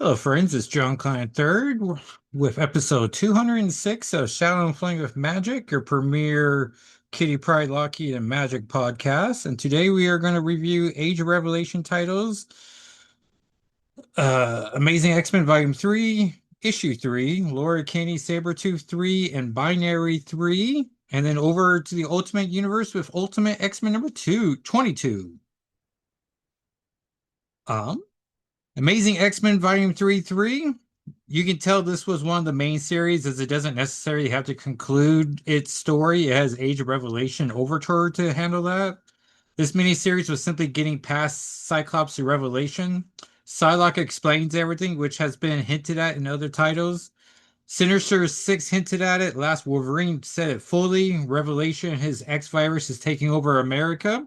Hello, friends. It's John Klein III with episode 206 of Shadow and Flame with Magic, your premier Kitty Pryde Lockheed and Magic podcast. And today we are going to review Age of Revelation titles, Amazing X-Men Volume 3, Issue 3, Laura Kinney Sabretooth 3, and Binary 3. And then over to the Ultimate Universe with Ultimate X-Men number 22. Um, Amazing X-Men Volume 3. You can tell this was one of the main series as it doesn't necessarily have to conclude its story. It has Age of Revelation Overture to handle that. This miniseries was simply getting past Cyclops to Revelation. Psylocke explains everything, which has been hinted at in other titles. Sinister Six hinted at it. Last Wolverine said it fully. Revelation, his X-Virus is taking over America.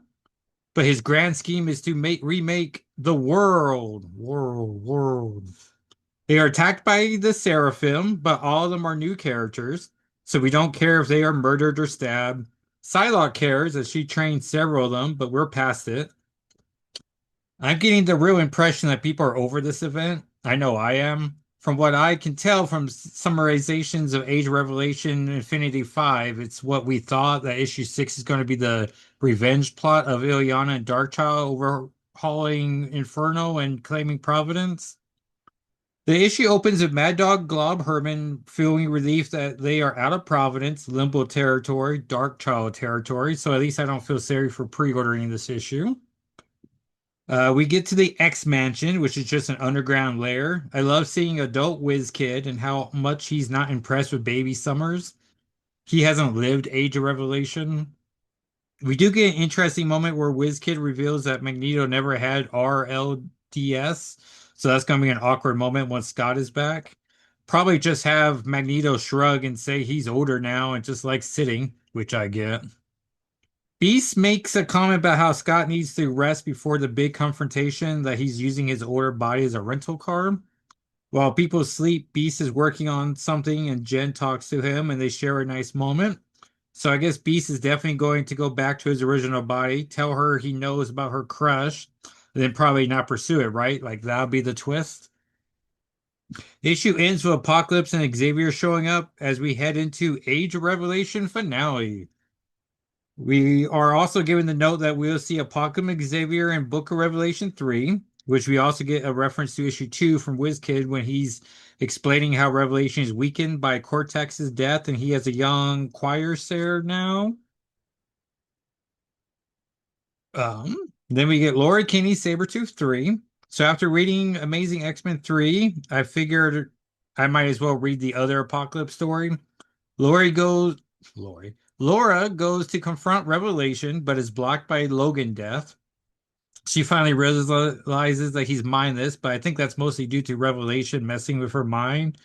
But his grand scheme is to remake the world. They are attacked by the Seraphim, but all of them are new characters, so we don't care if they are murdered or stabbed. Psylocke cares as she trained several of them, but we're past it. I'm getting the real impression that people are over this event. I know I am. From what I can tell from summarizations of Age of Revelation Infinity 5, it's what we thought that issue 6 is going to be the revenge plot of Illyana and Darkchild overhauling Inferno and claiming Providence. The issue opens with Mad Dog Glob Herman feeling relief that they are out of Providence, Limbo territory, Darkchild territory, so at least I don't feel sorry for pre-ordering this issue. We get to the X Mansion, which is just an underground lair. I love seeing adult Wiz Kid and how much he's not impressed with Baby Summers. He hasn't lived Age of Revelation. We do get an interesting moment where Wiz Kid reveals that Magneto never had RLDS, so that's going to be an awkward moment once Scott is back. Probably just have Magneto shrug and say he's older now and just likes sitting, which I get. Beast makes a comment about how Scott needs to rest before the big confrontation, that he's using his older body as a rental car. While people sleep, Beast is working on something and Jen talks to him and they share a nice moment. So I guess Beast is definitely going to go back to his original body, tell her he knows about her crush, and then probably not pursue it, right? Like that'll be the twist. The issue ends with Apocalypse and Xavier showing up as we head into Age of Revelation finale. We are also given the note that we'll see Apocalypse Xavier in Book of Revelation 3, which we also get a reference to issue 2 from WizKid when he's explaining how Revelation is weakened by Cortex's death and he has a young choir now. Then we get Laura Kinney Sabretooth 3. So after reading Amazing X-Men 3, I figured I might as well read the other Apocalypse story. Laura goes to confront Revelation, but is blocked by Logan death. She finally realizes that he's mindless, but I think that's mostly due to Revelation messing with her mind,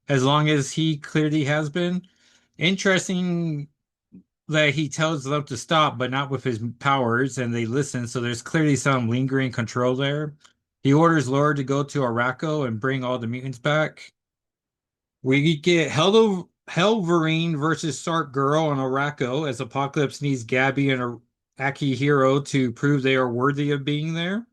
as long as he clearly has been. Interesting that he tells them to stop, but not with his powers, and they listen, so there's clearly some lingering control there. He orders Laura to go to Araco and bring all the mutants back. We get Helverine versus Stark Girl on Araco as Apocalypse needs Gabby and Akihiro to prove they are worthy of being there.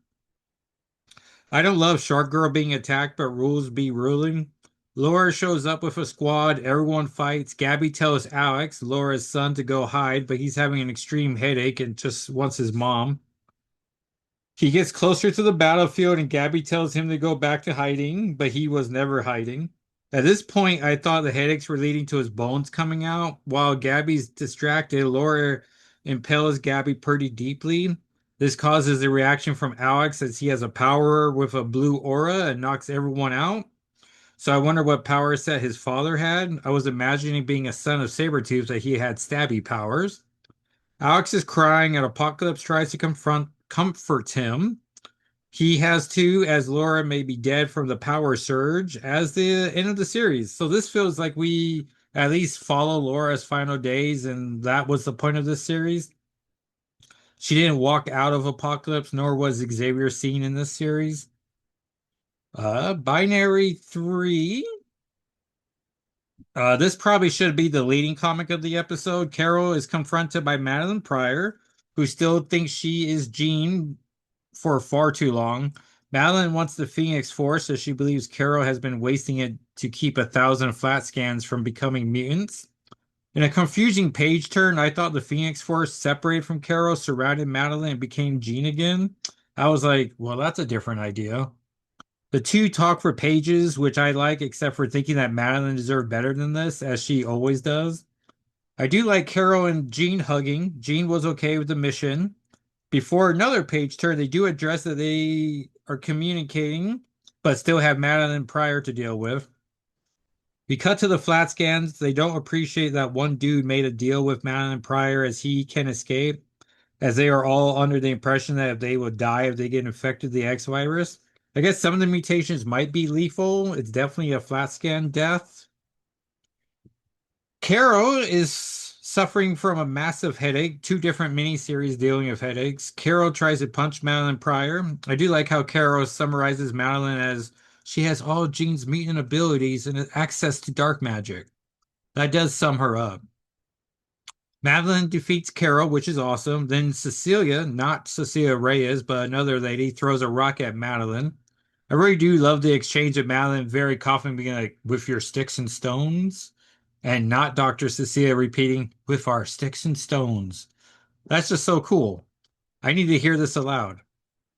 I don't love Shark Girl being attacked, but rules be ruling. Laura shows up with a squad. Everyone fights. Gabby tells Alex, Laura's son, to go hide, but he's having an extreme headache and just wants his mom. He gets closer to the battlefield, and Gabby tells him to go back to hiding, but he was never hiding. At this point, I thought the headaches were leading to his bones coming out. While Gabby's distracted, Laura impales Gabby pretty deeply. This causes a reaction from Alex as he has a power with a blue aura and knocks everyone out. So I wonder what power set his father had. I was imagining being a son of Sabretooth that he had stabby powers. Alex is crying and Apocalypse tries to comfort him. He has to, as Laura may be dead from the power surge, as the end of the series. So this feels like we at least follow Laura's final days, and that was the point of this series. She didn't walk out of Apocalypse, nor was Xavier seen in this series. Binary 3. This probably should be the leading comic of the episode. Carol is confronted by Madeline Pryor, who still thinks she is Jean for far too long. Madeline wants the Phoenix Force, so she believes Carol has been wasting it to keep 1,000 flat scans from becoming mutants. In a confusing page turn, I thought the Phoenix Force separated from Carol, surrounded Madeline, and became Jean again. I was like, well, that's a different idea. The two talk for pages, which I like, except for thinking that Madeline deserved better than this, as she always does. I do like Carol and Jean hugging. Jean was okay with the mission. Before another page turn, they do address that they are communicating, but still have Madeline Pryor to deal with. We cut to the flat scans. They don't appreciate that one dude made a deal with Madeline Pryor as he can escape, as they are all under the impression that they would die if they get infected with the X virus. I guess some of the mutations might be lethal. It's definitely a flat scan death. Carol is suffering from a massive headache, two different miniseries dealing with headaches. Carol tries to punch Madeline Pryor. I do like how Carol summarizes Madeline as she has all Jean's mutant abilities and access to dark magic. That does sum her up. Madeline defeats Carol, which is awesome. Then Cecilia, not Cecilia Reyes, but another lady, throws a rock at Madeline. I really do love the exchange of Madeline very confidently being like, with your sticks and stones, and not Dr. Cecilia repeating, with our sticks and stones. That's just so cool. I need to hear this aloud.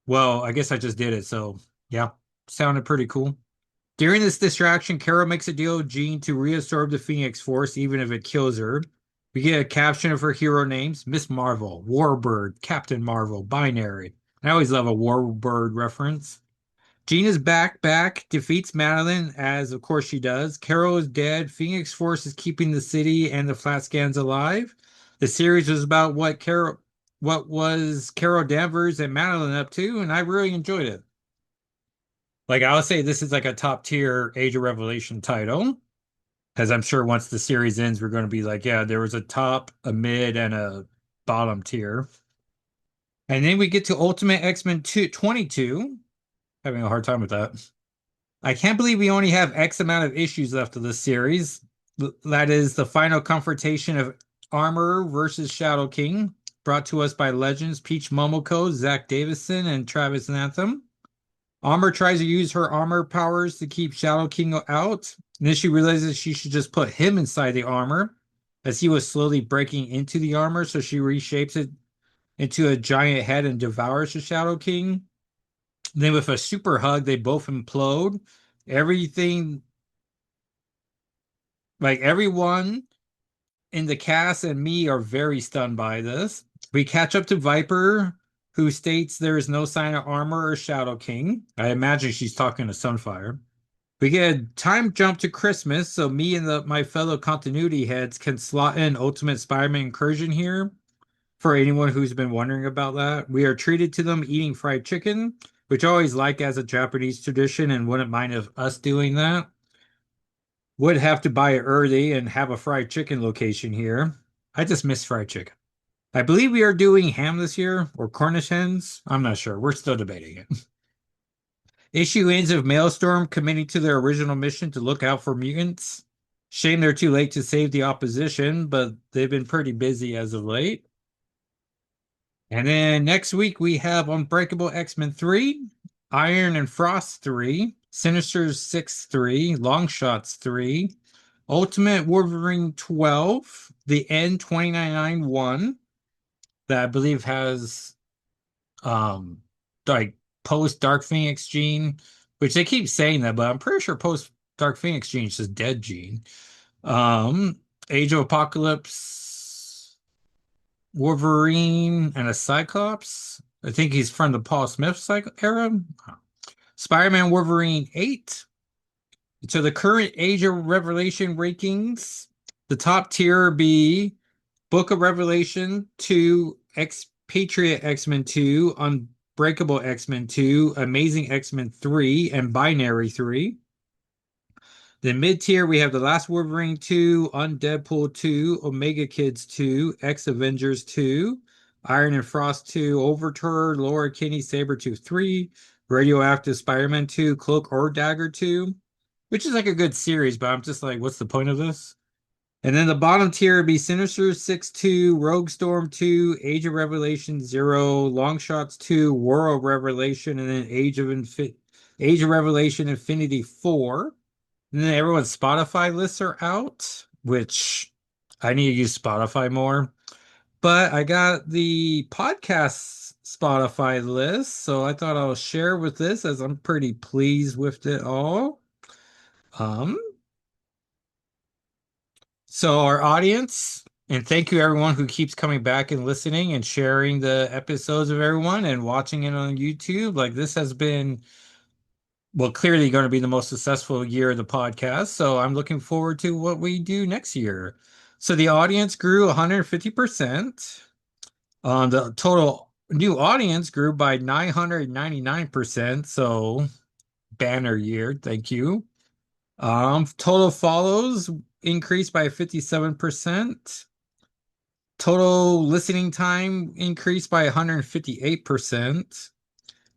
Well, I guess I just did it, so yeah, sounded pretty cool. During this distraction, Carol makes a deal with Jean to reabsorb the Phoenix Force, even if it kills her. We get a caption of her hero names: Miss Marvel, Warbird, Captain Marvel, Binary. I always love a Warbird reference. Jean is back, defeats Madeline, as of course she does. Carol is dead. Phoenix Force is keeping the city and the flat scans alive. The series was about what was Carol Danvers and Madeline up to, and I really enjoyed it. Like I would say this is like a top tier Age of Revelation title. Because I'm sure once the series ends, we're going to be like, yeah, there was a top, a mid, and a bottom tier. And then we get to Ultimate X-Men 22. Having a hard time with that. I can't believe we only have X amount of issues left of this series. That is the final confrontation of Armor versus Shadow King, brought to us by Legends Peach Momoko, Zach Davison, and Travis Lantham. Armor tries to use her armor powers to keep Shadow King out. And then she realizes she should just put him inside the armor, as he was slowly breaking into the armor. So she reshapes it into a giant head and devours the Shadow King. And then with a super hug, they both implode. Everything, like everyone in the cast and me, are very stunned by this. We catch up to Viper, who states there is no sign of Armor or Shadow King. I imagine she's talking to Sunfire. We get a time jump to Christmas, so me and my fellow continuity heads can slot in Ultimate Spider-Man Incursion here. For anyone who's been wondering about that, we are treated to them eating fried chicken, which I always like as a Japanese tradition and wouldn't mind of us doing that. Would have to buy it early and have a fried chicken location here. I just miss fried chicken. I believe we are doing ham this year, or Cornish hens. I'm not sure. We're still debating it. Issue ends with Maelstrom committing to their original mission to look out for mutants. Shame they're too late to save the opposition, but they've been pretty busy as of late. And then next week we have Unbreakable X-Men 3, Iron and Frost 3, Sinister's 6-3, Longshots 3, Ultimate Wolverine 12, the End 299-1, that I believe has like post Dark Phoenix Gene, which they keep saying that, but I'm pretty sure post Dark Phoenix Gene is just dead Gene. Age of Apocalypse, Wolverine, and a Cyclops. I think he's from the Paul Smith era. Spider-Man Wolverine 8. So the current Age of Revelation rankings, the top tier be Book of Revelation 2, Patriot X-Men 2, Unbreakable X-Men 2, Amazing X-Men 3, and Binary 3. The mid-tier, we have The Last Wolverine 2, Undeadpool 2, Omega Kids 2, X-Avengers 2, Iron and Frost 2, Overture, Laura Kinney Sabretooth 3, Radioactive Spider-Man 2, Cloak or Dagger 2, which is like a good series, but I'm just like, what's the point of this? And then the bottom tier would be Sinister 6-2, Rogue Storm 2, Age of Revelation 0, Long Shots 2, War of Revelation, and then Age of Revelation Infinity 4. And then everyone's Spotify lists are out, which I need to use Spotify more. But I got the podcast Spotify list, so I thought I'll share with this as I'm pretty pleased with it all. Um, so our audience, and thank you everyone who keeps coming back and listening and sharing the episodes of everyone and watching it on YouTube. Like this has been, well, clearly going to be the most successful year of the podcast. So I'm looking forward to what we do next year. So the audience grew 150%. The total new audience grew by 999%. So banner year. Thank you. Total follows increased by 57%. Total listening time increased by 158%.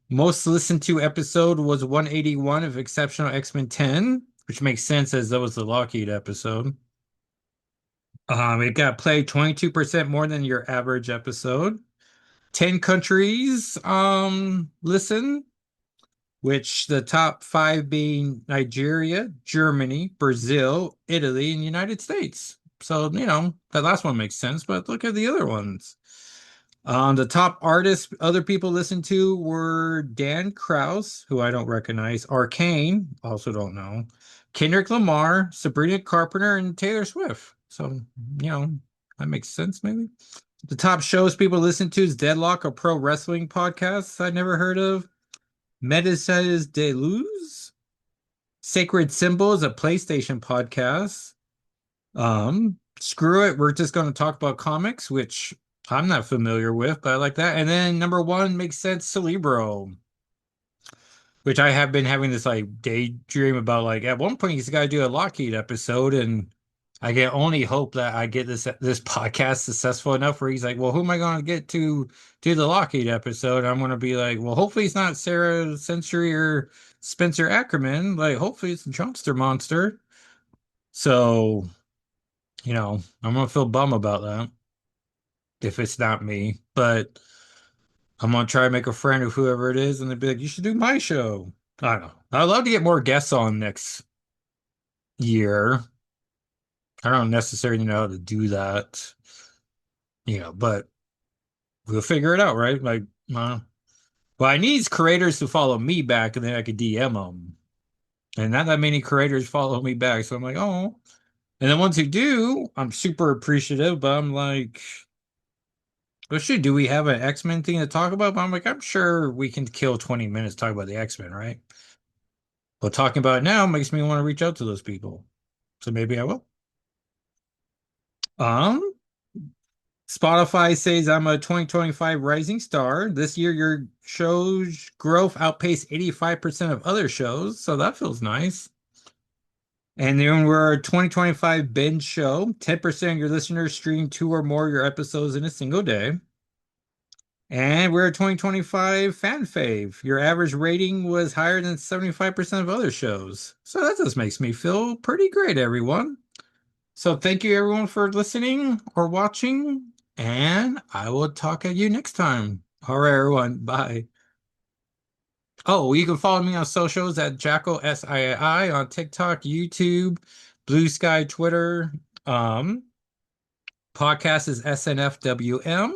Most listened to episode was 181 of Exceptional X-Men 10, which makes sense as that was the Lockheed episode. It got played 22% more than your average episode. 10 countries listen, which the top 5 being Nigeria, Germany, Brazil, Italy, and United States. So, that last one makes sense, but look at the other ones. The top artists other people listened to were Dan Kraus, who I don't recognize, Arcane, also don't know, Kendrick Lamar, Sabrina Carpenter, and Taylor Swift. So, that makes sense maybe. The top shows people listen to is Deadlock, a pro wrestling podcast I'd never heard of. Médecins de Luz, Sacred Symbols, a PlayStation podcast. Screw It, we're just going to talk about comics, which I'm not familiar with, but I like that. And then number 1 makes sense, Cerebro, which I have been having this like daydream about. Like at one point, he's got to do a Lockheed episode, and I can only hope that I get this podcast successful enough where he's like, well, who am I going to get to do the Lockheed episode? I'm going to be like, well, hopefully it's not Sarah Century or Spencer Ackerman. Like, hopefully it's the Trumpster Monster. So, I'm going to feel bum about that if it's not me. But I'm going to try to make a friend of whoever it is, and they'd be like, you should do my show. I don't know. I'd love to get more guests on next year. I don't necessarily know how to do that, but we'll figure it out, right? Like, well, I need creators to follow me back, and then I could DM them. And not that many creators follow me back, so I'm like, oh. And the ones who do, I'm super appreciative, but I'm like, well, shit, do we have an X-Men thing to talk about? But I'm like, I'm sure we can kill 20 minutes talking about the X-Men, right? But talking about it now makes me want to reach out to those people. So maybe I will. Um, Spotify says I'm a 2025 rising star. This year, your show's growth outpaced 85% of other shows, so that feels nice. And then we're a 2025 binge show. 10% of your listeners stream 2 or more of your episodes in a single day. And we're a 2025 fan fave. Your average rating was higher than 75% of other shows. So that just makes me feel pretty great, everyone. So thank you everyone for listening or watching, and I will talk at you next time. All right, everyone. Bye. Oh, you can follow me on socials at Jackal SII on TikTok, YouTube, Blue Sky, Twitter. Podcast is SNFWM.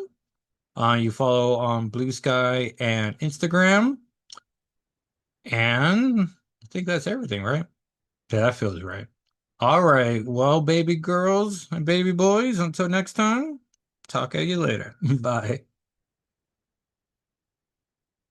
You follow on Blue Sky and Instagram. And I think that's everything, right? Yeah, that feels right. All right. Well, baby girls and baby boys, until next time, talk at you later. Bye.